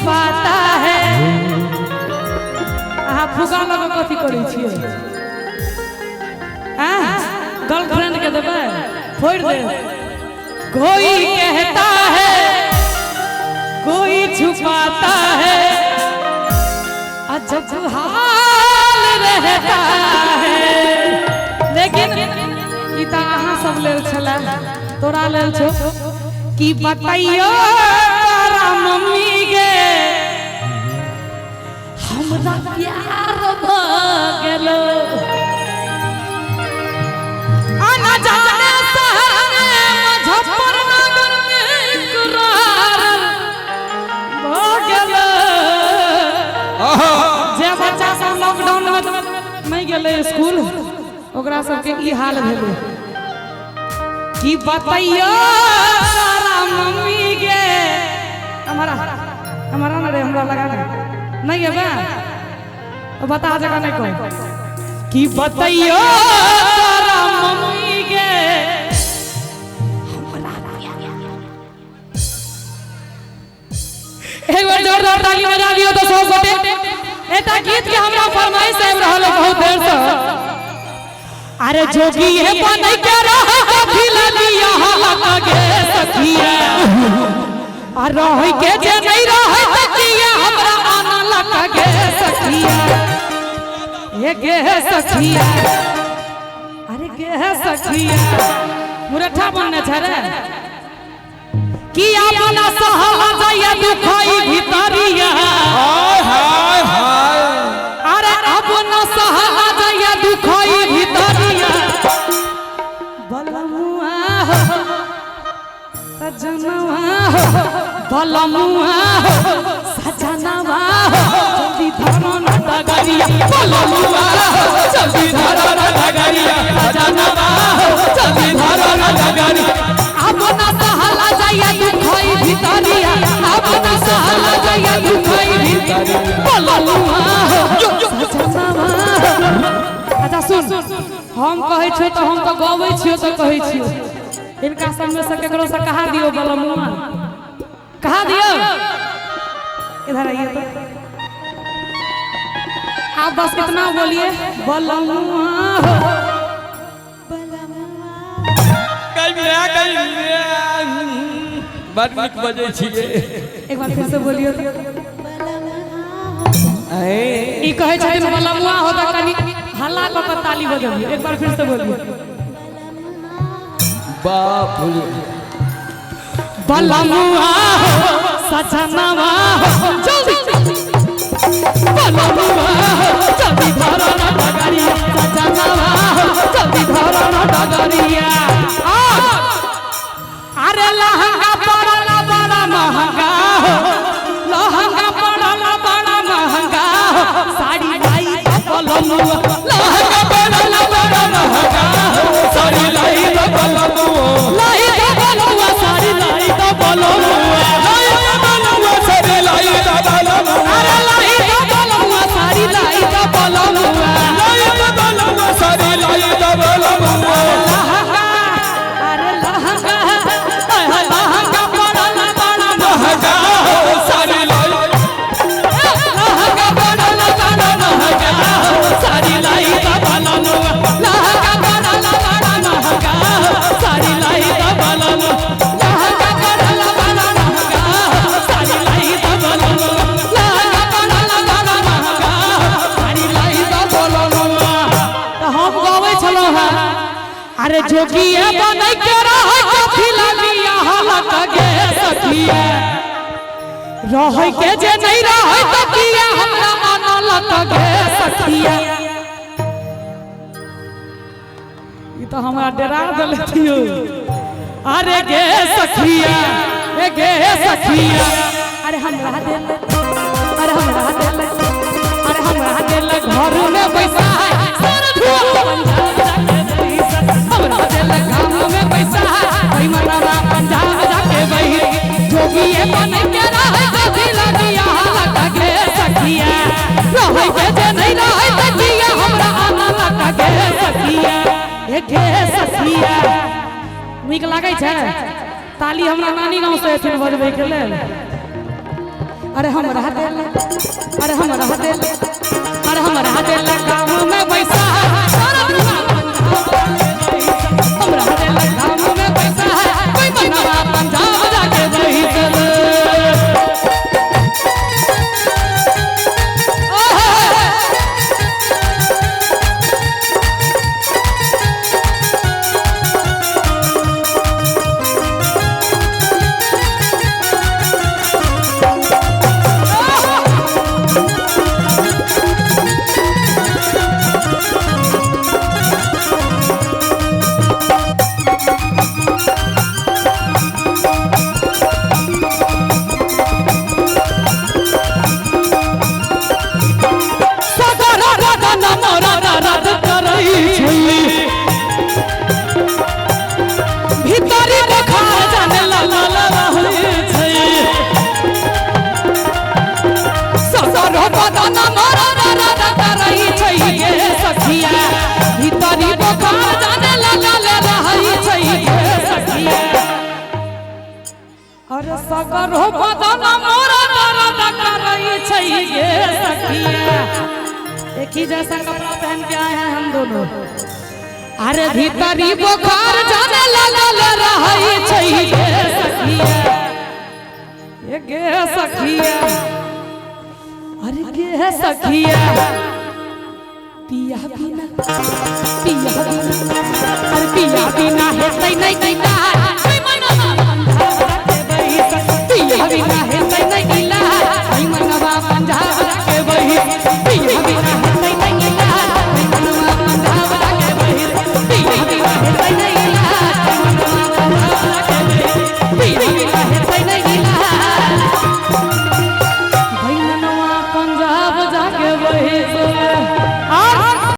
छुपाता है आहा फुगा लगा कथी करै छियै गर्लफ्रेंड के देबे फोड़ दे कोई कहता है कोई छुपाता है अजब हाल रहता है लेकिन इता अहाँ सब लेल छला तोरा लेल छो कि बताइयो तारा मम्मी गे हमरा प्यार भ गेलो आना जाने सहारे मुजफ्फरनगर में इकरार भ गेलो जे बच्चा सब लॉकडाउन में नहीं गेले स्कूल ओकरा सबके ई हाल भेलै कि बताइयो तारा मम्मी गे हमारा न रे हमरा लगा नहीं है बा बता जगह नहीं कोई कि बताइयो तारा मम्मी गे एक बार जोरदार ताली बजा दियो तो सब गोटे एटा गीत के हमरा फरमाइश आइब रहल बहुत देर से अरे जोगी है बनै के रह कथी लिया लगे सखिया आ रह के जे नहीं रह तकिया हमरा आना लगे सखिया ये गे सखिया अरे गे सखिया मुरठा बनने छ रे कि अपना सहला जाया दुखई भितरिया हाय हाय हाय अरे अपना सहला जाया दुखई भितरिया बलमुआ सजनवा बलमुआ सजनवा जल्दी धरो न डगरिया बलमुआ जल्दी धरो न डगरिया सजनवा जल्दी धरो न डगरिया अपना सहला जाया दुखई भितरिया अपना सहला जाया दुखई भितरिया बलमुआ सजनवा अच्छा सुन हम कहै छ तो हम तो गाबै छियो तो कहै छियो इनका सामने से केकरो से कहा दियो बलमुआ कहा दियो इधर आइए तो आप बस कितना बोलिए बलमुआ बड़ नीक बजै छियै एक बार फिर से बोलियो ई कहै छथिन बलमुआ होता कनी हल्ला क के ताली बजाबी एक बार फिर से बोलिए बाप बलमुआ सजनवा जल्दी बलमुआ जल्दी धरो न डगरिया सजनवा जल्दी धरो न डगरिया अरे लहंगा पड़ला बड़ा महंगा लहंगा पड़ला बड़ा महंगा साड़ी लाई बलमुआ लहंगा पड़ला बड़ा महंगा साड़ी लाई बलमुआ लाई बलमुआ साड़ी लाई बलमुआ लाई बलमुआ साड़ी लाई बलमुआ अरे लाई बलमुआ साड़ी लाई बलमुआ लाई बलमुआ साड़ी लाई बलमुआ अरे लहंगा लहंगा पड़ला बड़ा महंगा साड़ी लाई लहंगा पड़ला बड़ा महंगा साड़ी लाई बलमुआ लहंगा पड़ला बड़ा महंगा साड़ी लाई बलमुआ लहंगा पड़ला बड़ा महंगा साड़ी लाई बलमुआ लहंगा पड़ला बड़ा महंगा साड़ी लाई बलमुआ तो हम गावे छलो है अरे जोगिए बनै के रह कथी लिया लगे सखिया रह के जे नहीं रह तकिया हमरा आना लगे सखिया ई तो हमरा डरा देलथियो अरे गे सखिया ए गे सखिया अरे हमरा दिल अरे हमरा दिल अरे हमरा दिल घर में बैसा है सर धुआ हमरा दिल गांव में बैसा है ओई मनवा पंजाब जाके बही जोगिए बनै के रह कथी लिया लगे सखिया रह के जे नहीं रह तकिया हमरा आना लगे सखिया ए गे सखिया नीक लागै छै ताली हमरा नानी गांव से एथिन बजबै के लेल अरे हम रह दे अरे हम रह दे अरे हम रह दे गाँव में पैसा हम रह दे गाँव में पैसा है कोई बनवा पंजाब जाके वही चल अरे सगर हो बदना मोरा दर्द करई छै गे सखिया एक ही जैसा कपड़ा पहन के आए हैं हम दोनों अरे भीतरी बुखार जाने लगल रहई छै गे सखिया ये गे सखिया अरे गे सखिया पिया बिना अरे पिया बिना हेतै नहीं